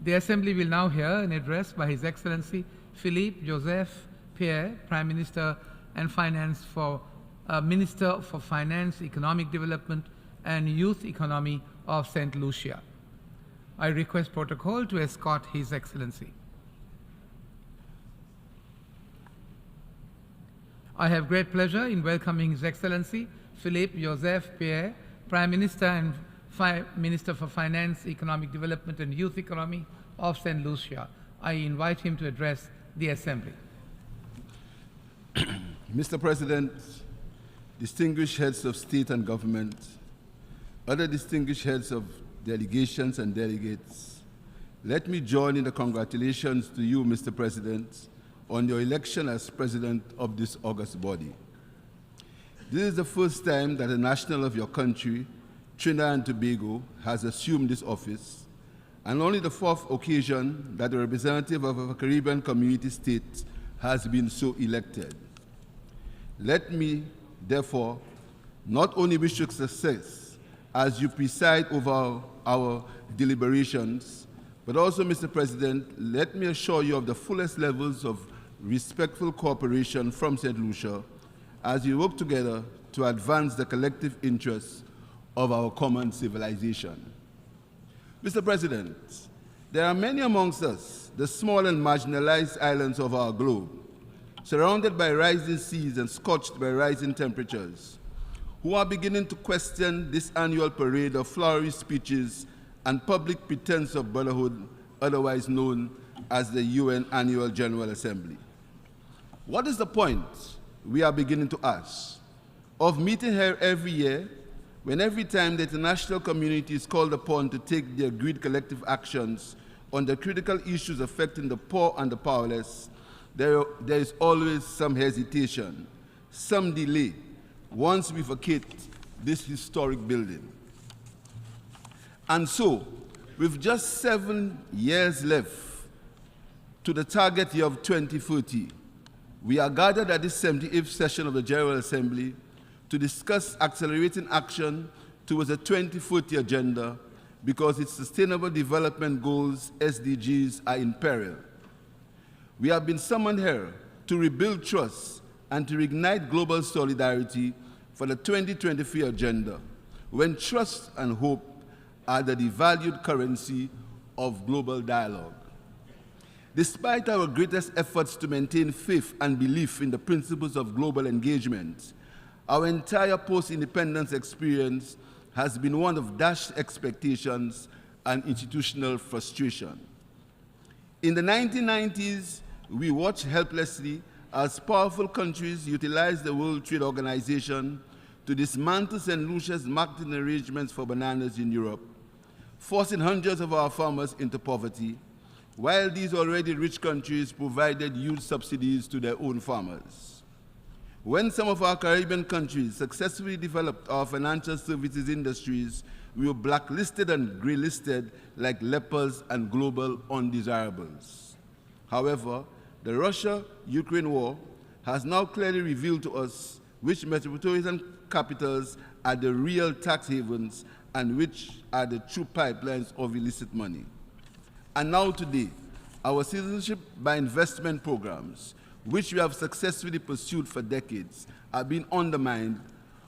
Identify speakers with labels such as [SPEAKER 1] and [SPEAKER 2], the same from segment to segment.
[SPEAKER 1] The Assembly will now hear an address by His Excellency Philippe Joseph Pierre, Prime Minister and Minister for Finance, Economic Development and Youth Economy of St. Lucia. I request protocol to escort His Excellency. I have great pleasure in welcoming His Excellency Philippe Joseph Pierre, Prime Minister and Minister for Finance, Economic Development and Youth Economy of St. Lucia. I invite him to address the Assembly.
[SPEAKER 2] Mr. President, distinguished heads of state and government, other distinguished heads of delegations and delegates, let me join in the congratulations to you, Mr. President, on your election as President of this august body. This is the first time that a national of your country, Trinidad and Tobago, has assumed this office, and only the fourth occasion that a representative of a Caribbean community state has been so elected. Let me, therefore, not only wish you success as you preside over our deliberations, but also, Mr. President, let me assure you of the fullest levels of respectful cooperation from St. Lucia as we work together to advance the collective interests of our common civilization. Mr. President, there are many amongst us, the small and marginalized islands of our globe, surrounded by rising seas and scorched by rising temperatures, who are beginning to question this annual parade of flowery speeches and public pretense of brotherhood, otherwise known as the UN Annual General Assembly. What is the point, we are beginning to ask, of meeting here every year when every time the international community is called upon to take the agreed collective actions on the critical issues affecting the poor and the powerless, there is always some hesitation, some delay, once we vacate this historic building. And so, with just 7 years left to the target year of 2030, we are gathered at this 78th session of the General Assembly to discuss accelerating action towards a 2030 agenda because its Sustainable Development Goals, SDGs, are in peril. We have been summoned here to rebuild trust and to reignite global solidarity for the 2023 agenda, when trust and hope are the devalued currency of global dialogue. Despite our greatest efforts to maintain faith and belief in the principles of global engagement, our entire post-independence experience has been one of dashed expectations and institutional frustration. In the 1990s, we watched helplessly as powerful countries utilized the World Trade Organization to dismantle St. Lucia's marketing arrangements for bananas in Europe, forcing hundreds of our farmers into poverty, while these already rich countries provided huge subsidies to their own farmers. When some of our Caribbean countries successfully developed our financial services industries, we were blacklisted and graylisted like lepers and global undesirables. However, the Russia-Ukraine war has now clearly revealed to us which metropolitan capitals are the real tax havens and which are the true pipelines of illicit money. And now today, our citizenship by investment programs, which we have successfully pursued for decades, are being undermined,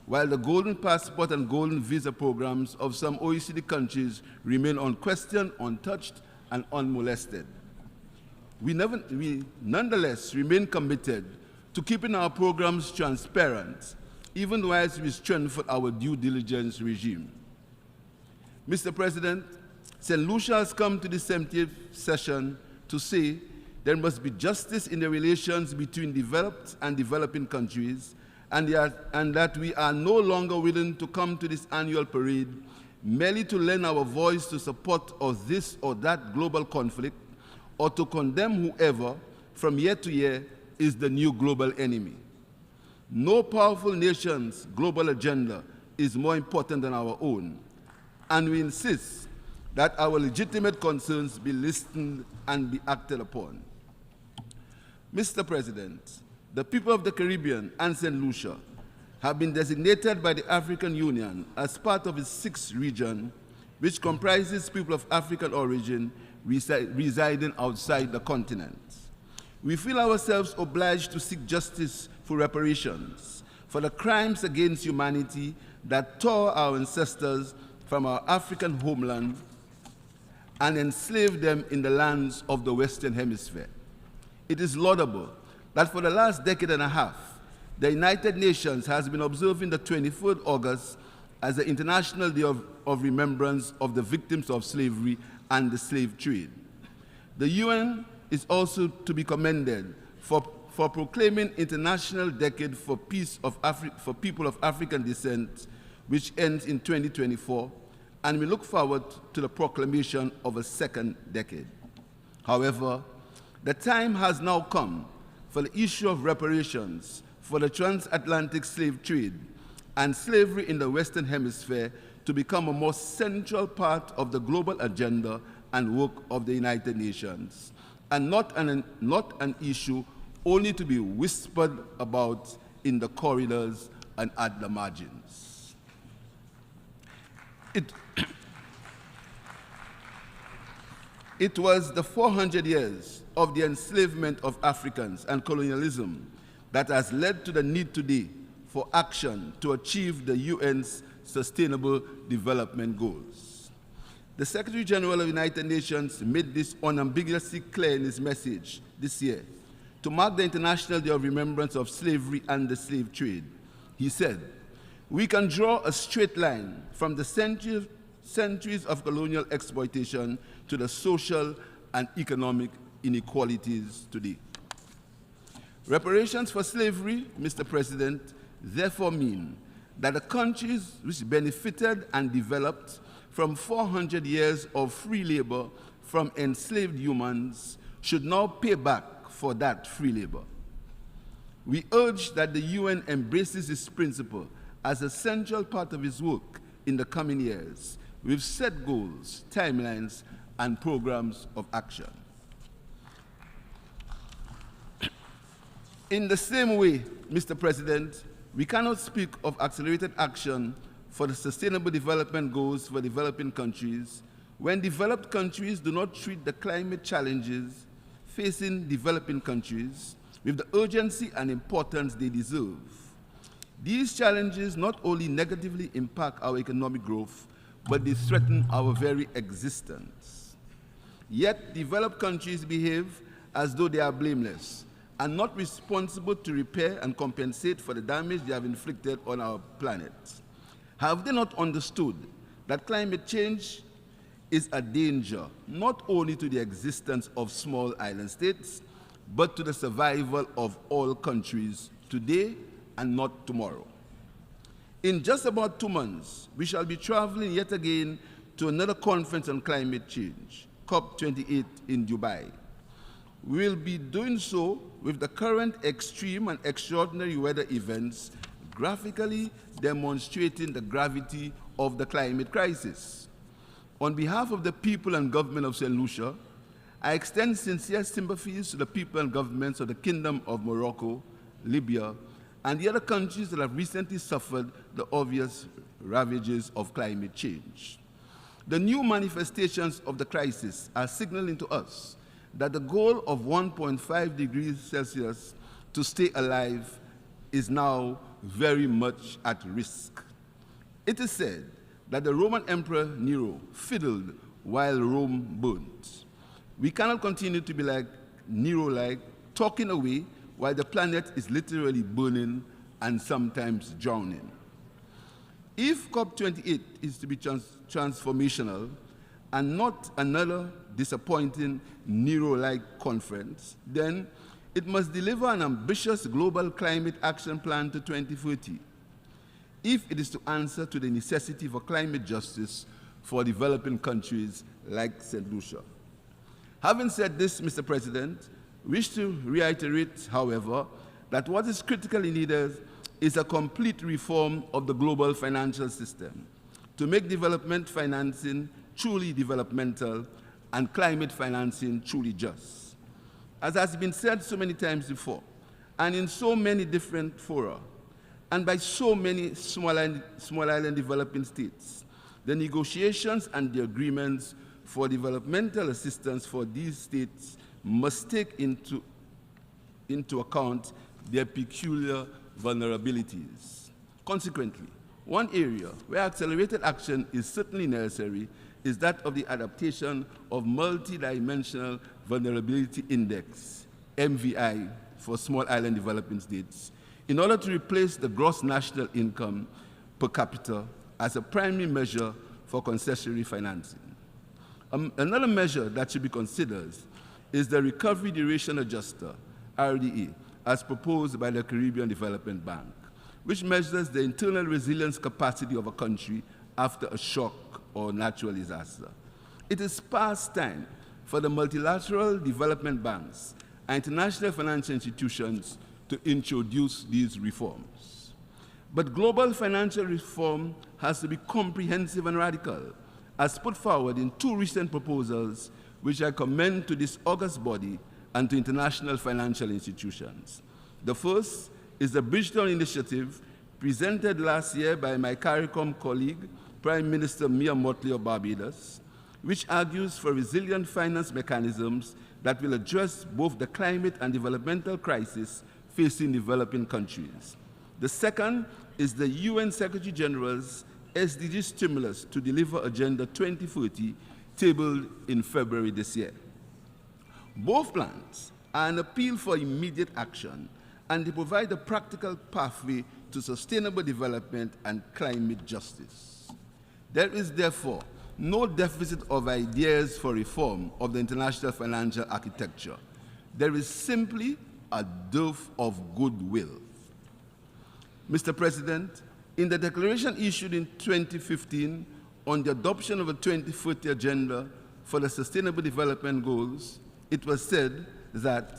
[SPEAKER 2] while the Golden Passport and Golden Visa programs of some OECD countries remain unquestioned, untouched, and unmolested. We nonetheless remain committed to keeping our programs transparent, even whilst we strengthen our due diligence regime. Mr. President, St. Lucia has come to the 70th session to say there must be justice in the relations between developed and developing countries, and that we are no longer willing to come to this annual parade merely to lend our voice to support of this or that global conflict, or to condemn whoever, from year to year, is the new global enemy. No powerful nation's global agenda is more important than our own, and we insist that our legitimate concerns be listened and be acted upon. Mr. President, the people of the Caribbean and St. Lucia have been designated by the African Union as part of its 6th region, which comprises people of African origin, residing outside the continent. We feel ourselves obliged to seek justice for reparations for the crimes against humanity that tore our ancestors from our African homeland and enslaved them in the lands of the Western Hemisphere. It is laudable that for the last decade and a half, the United Nations has been observing the 23rd August as the International Day of Remembrance of the victims of slavery and the slave trade. The UN is also to be commended for proclaiming International Decade for Peace for People of African Descent, which ends in 2024, and we look forward to the proclamation of a second decade. However, the time has now come for the issue of reparations for the transatlantic slave trade and slavery in the Western Hemisphere to become a more central part of the global agenda and work of the United Nations, and not an issue only to be whispered about in the corridors and at the margins. It was the 400 years of the enslavement of Africans and colonialism that has led to the need today for action to achieve the UN's Sustainable Development Goals. The Secretary General of the United Nations made this unambiguously clear in his message this year to mark the International Day of Remembrance of Slavery and the Slave Trade. He said, "We can draw a straight line from the centuries of colonial exploitation to the social and economic inequalities today." Reparations for slavery, Mr. President, therefore mean that the countries which benefited and developed from 400 years of free labor from enslaved humans should now pay back for that free labor. We urge that the UN embraces this principle as a central part of its work in the coming years, with set goals, timelines, and programs of action. In the same way, Mr. President, we cannot speak of accelerated action for the Sustainable Development Goals for developing countries when developed countries do not treat the climate challenges facing developing countries with the urgency and importance they deserve. These challenges not only negatively impact our economic growth, but they threaten our very existence. Yet, developed countries behave as though they are blameless and not responsible to repair and compensate for the damage they have inflicted on our planet. Have they not understood that climate change is a danger not only to the existence of small island states, but to the survival of all countries today and not tomorrow? In just about 2 months, we shall be traveling yet again to another conference on climate change, COP28 in Dubai. We will be doing so with the current extreme and extraordinary weather events graphically demonstrating the gravity of the climate crisis. On behalf of the people and government of St. Lucia, I extend sincere sympathies to the people and governments of the Kingdom of Morocco, Libya, and the other countries that have recently suffered the obvious ravages of climate change. The new manifestations of the crisis are signaling to us that the goal of 1.5 degrees Celsius to stay alive is now very much at risk. It is said that the Roman Emperor Nero fiddled while Rome burnt. We cannot continue to be like Nero-like, talking away while the planet is literally burning and sometimes drowning. If COP28 is to be transformational and not another disappointing Nero-like conference, then it must deliver an ambitious global climate action plan to 2030 if it is to answer to the necessity for climate justice for developing countries like St. Lucia. Having said this, Mr. President, I wish to reiterate, however, that what is critically needed is a complete reform of the global financial system to make development financing truly developmental and climate financing truly just. As has been said so many times before, and in so many different fora, and by so many small island developing states, the negotiations and the agreements for developmental assistance for these states must take into account their peculiar vulnerabilities. Consequently, one area where accelerated action is certainly necessary is that of the adaptation of multidimensional vulnerability index, MVI, for small island developing states, in order to replace the gross national income per capita as a primary measure for concessionary financing. Another measure that should be considered is the Recovery Duration Adjuster, RDA, as proposed by the Caribbean Development Bank, which measures the internal resilience capacity of a country after a shock or natural disaster. It is past time for the multilateral development banks and international financial institutions to introduce these reforms. But global financial reform has to be comprehensive and radical, as put forward in two recent proposals, which I commend to this august body and to international financial institutions. The first is the Bridgetown Initiative, presented last year by my CARICOM colleague, Prime Minister Mia Mottley of Barbados, which argues for resilient finance mechanisms that will address both the climate and developmental crisis facing developing countries. The second is the UN Secretary General's SDG stimulus to deliver Agenda 2030, tabled in February this year. Both plans are an appeal for immediate action, and they provide a practical pathway to sustainable development and climate justice. There is therefore no deficit of ideas for reform of the international financial architecture. There is simply a dearth of goodwill. Mr. President, in the declaration issued in 2015 on the adoption of a 2030 agenda for the Sustainable Development Goals, it was said that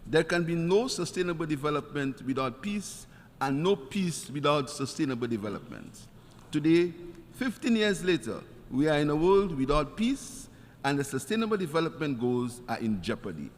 [SPEAKER 2] there can be no sustainable development without peace and no peace without sustainable development. Today, 15 years later, we are in a world without peace, and the Sustainable Development Goals are in jeopardy.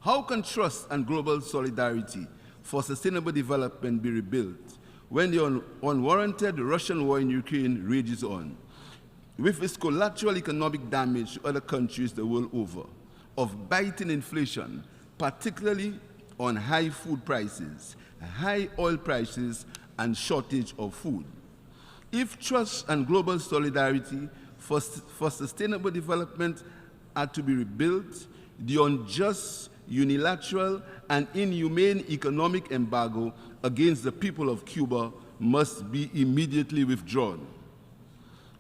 [SPEAKER 2] How can trust and global solidarity for sustainable development be rebuilt when the unwarranted Russian war in Ukraine rages on, with its collateral economic damage to other countries the world over, of biting inflation, particularly on high food prices, high oil prices, and shortage of food? If trust and global solidarity for sustainable development are to be rebuilt, the unjust, unilateral, and inhumane economic embargo against the people of Cuba must be immediately withdrawn.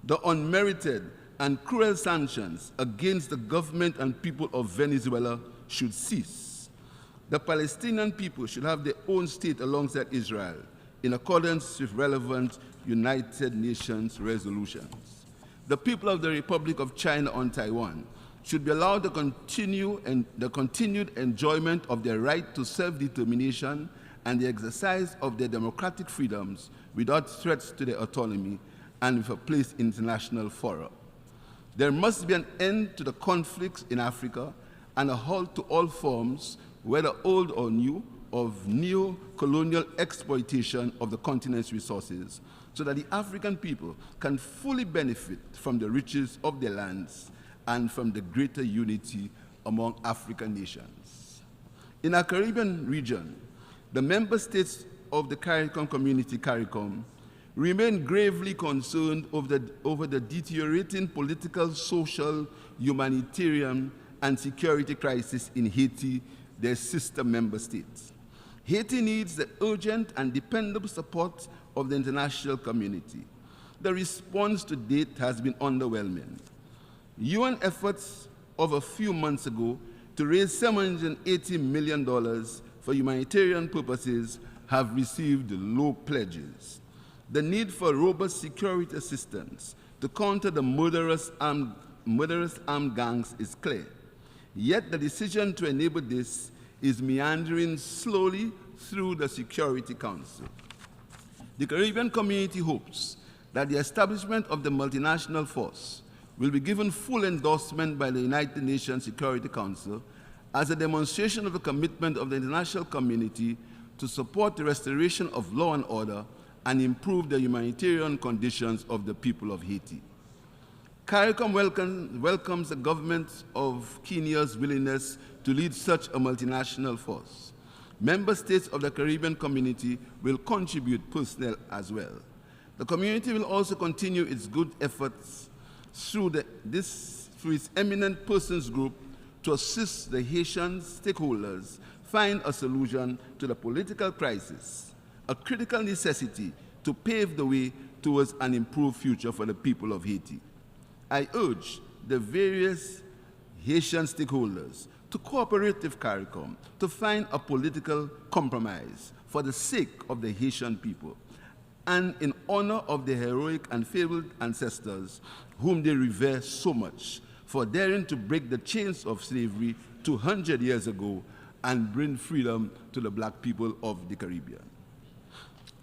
[SPEAKER 2] The unmerited and cruel sanctions against the government and people of Venezuela should cease. The Palestinian people should have their own state alongside Israel, in accordance with relevant United Nations resolutions. The people of the Republic of China on Taiwan should be allowed the continued enjoyment of their right to self-determination and the exercise of their democratic freedoms without threats to their autonomy and with a place in international fora. There must be an end to the conflicts in Africa and a halt to all forms, whether old or new, of neo-colonial exploitation of the continent's resources, so that the African people can fully benefit from the riches of their lands and from the greater unity among African nations. In our Caribbean region, the member states of the CARICOM community, CARICOM, remain gravely concerned over the deteriorating political, social, humanitarian, and security crisis in Haiti, their sister member states. Haiti needs the urgent and dependable support of the international community. The response to date has been underwhelming. UN efforts of a few months ago to raise $780 million for humanitarian purposes have received low pledges. The need for robust security assistance to counter the murderous armed gangs is clear. Yet the decision to enable this is meandering slowly through the Security Council. The Caribbean community hopes that the establishment of the multinational force will be given full endorsement by the United Nations Security Council as a demonstration of the commitment of the international community to support the restoration of law and order and improve the humanitarian conditions of the people of Haiti. CARICOM welcomes the government of Kenya's willingness to lead such a multinational force. Member states of the Caribbean community will contribute personnel as well. The community will also continue its good efforts through its eminent persons group to assist the Haitian stakeholders find a solution to the political crisis, a critical necessity to pave the way towards an improved future for the people of Haiti. I urge the various Haitian stakeholders to cooperate with CARICOM to find a political compromise for the sake of the Haitian people and in honor of the heroic and fabled ancestors whom they revere so much for daring to break the chains of slavery 200 years ago and bring freedom to the black people of the Caribbean.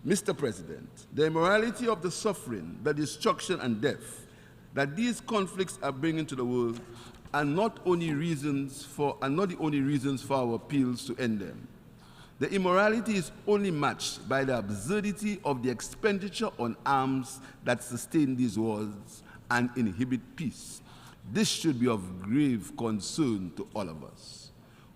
[SPEAKER 2] Mr. President, the immorality of the suffering, the destruction and death that these conflicts are bringing to the world are not the only reasons for our appeals to end them. The immorality is only matched by the absurdity of the expenditure on arms that sustain these wars and inhibit peace. This should be of grave concern to all of us.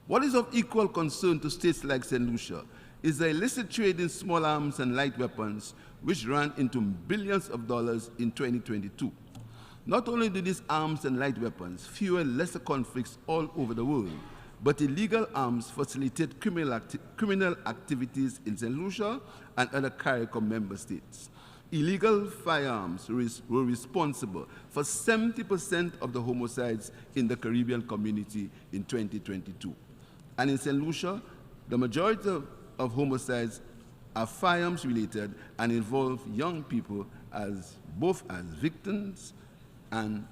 [SPEAKER 2] What is of equal concern to states like St. Lucia is the illicit trade in small arms and light weapons, which ran into billions of dollars in 2022. Not only do these arms and light weapons fuel lesser conflicts all over the world, but illegal arms facilitate criminal activities in St. Lucia and other CARICOM member states. Illegal firearms were responsible for 70% of the homicides in the Caribbean community in 2022. And in St. Lucia, the majority of homicides are firearms related and involve young people both as victims and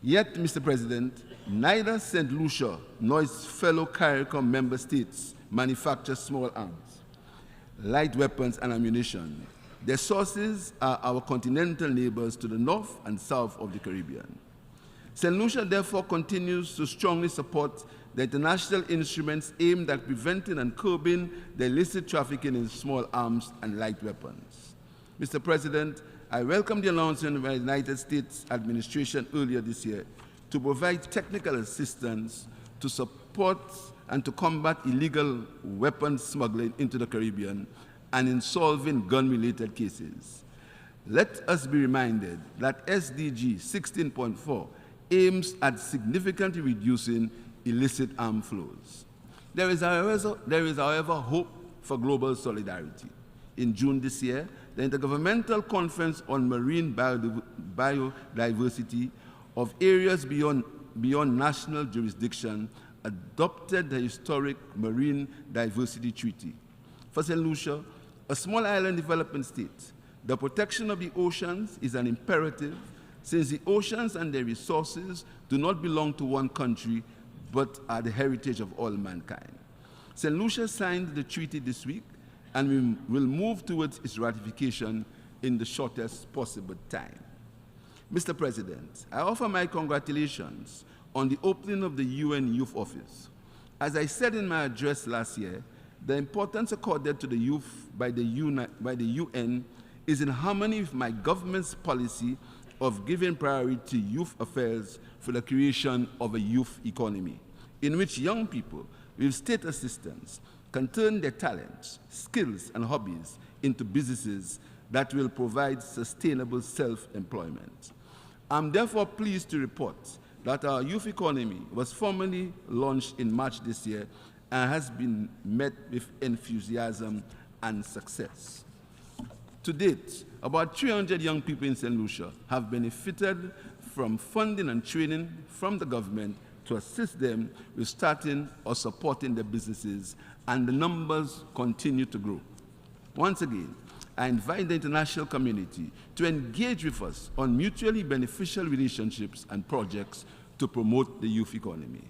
[SPEAKER 2] yet, Mr. President, neither St. Lucia nor its fellow CARICOM member states manufacture small arms, light weapons, and ammunition. Their sources are our continental neighbors to the north and south of the Caribbean. St. Lucia therefore continues to strongly support the international instruments aimed at preventing and curbing the illicit trafficking in small arms and light weapons. Mr. President, I welcome the announcement by the United States administration earlier this year to provide technical assistance to support and to combat illegal weapons smuggling into the Caribbean and in solving gun-related cases. Let us be reminded that SDG 16.4 aims at significantly reducing illicit arms flows. There is, however, hope for global solidarity. In June this year, the Intergovernmental Conference on Marine Biodiversity of Areas Beyond National Jurisdiction adopted the historic Marine Diversity Treaty. For St. Lucia, a small island development state, the protection of the oceans is an imperative since the oceans and their resources do not belong to one country but are the heritage of all mankind. St. Lucia signed the treaty this week and we will move towards its ratification in the shortest possible time. Mr. President, I offer my congratulations on the opening of the UN Youth Office. As I said in my address last year, the importance accorded to the youth by the UN is in harmony with my government's policy of giving priority to youth affairs for the creation of a youth economy, in which young people with state assistance can turn their talents, skills, and hobbies into businesses that will provide sustainable self-employment. I'm therefore pleased to report that our youth economy was formally launched in March this year and has been met with enthusiasm and success. To date, about 300 young people in St. Lucia have benefited from funding and training from the government to assist them with starting or supporting their businesses, and the numbers continue to grow. Once again, I invite the international community to engage with us on mutually beneficial relationships and projects to promote the youth economy.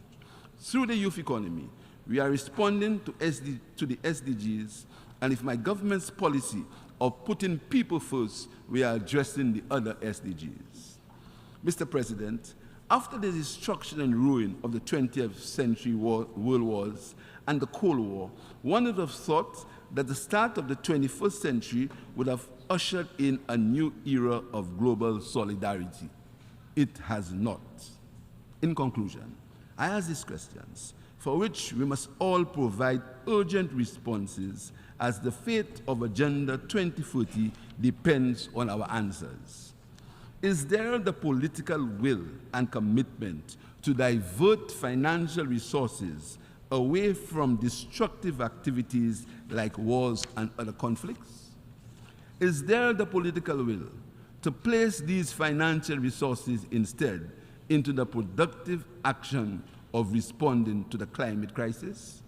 [SPEAKER 2] Through the youth economy, we are responding to the SDGs, and with my government's policy of putting people first, we are addressing the other SDGs. Mr. President, after the destruction and ruin of the 20th century world wars and the Cold War, one would have thought that the start of the 21st century would have ushered in a new era of global solidarity. It has not. In conclusion, I ask these questions, for which we must all provide urgent responses, as the fate of Agenda 2040 depends on our answers. Is there the political will and commitment to divert financial resources away from destructive activities like wars and other conflicts? Is there the political will to place these financial resources instead into the productive action of responding to the climate crisis?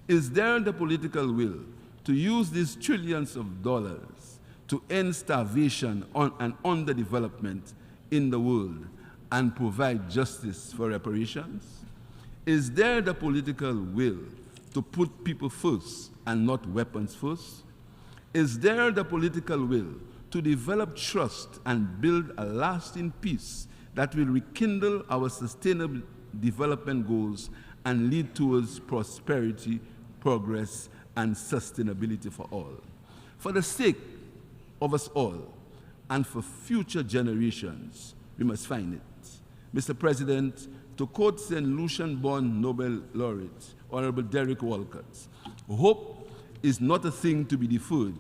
[SPEAKER 2] Is there the political will to use these trillions of dollars to end starvation and underdevelopment in the world and provide justice for reparations? Is there the political will to put people first and not weapons first? Is there the political will to develop trust and build a lasting peace that will rekindle our sustainable development goals and lead towards prosperity, progress, and sustainability for all? For the sake of us all and for future generations, we must find it. Mr. President, to quote St. Lucian-born Nobel laureate, Honorable Derek Walcott, hope is not a thing to be deferred,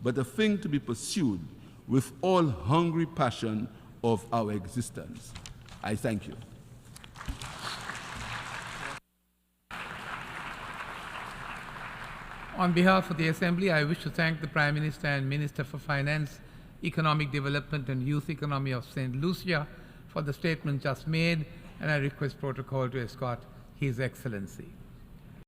[SPEAKER 2] but a thing to be pursued with all hungry passion of our existence. I thank you.
[SPEAKER 1] On behalf of the Assembly, I wish to thank the Prime Minister and Minister for Finance, Economic Development and Youth Economy of St. Lucia for the statement just made, and I request protocol to escort His Excellency.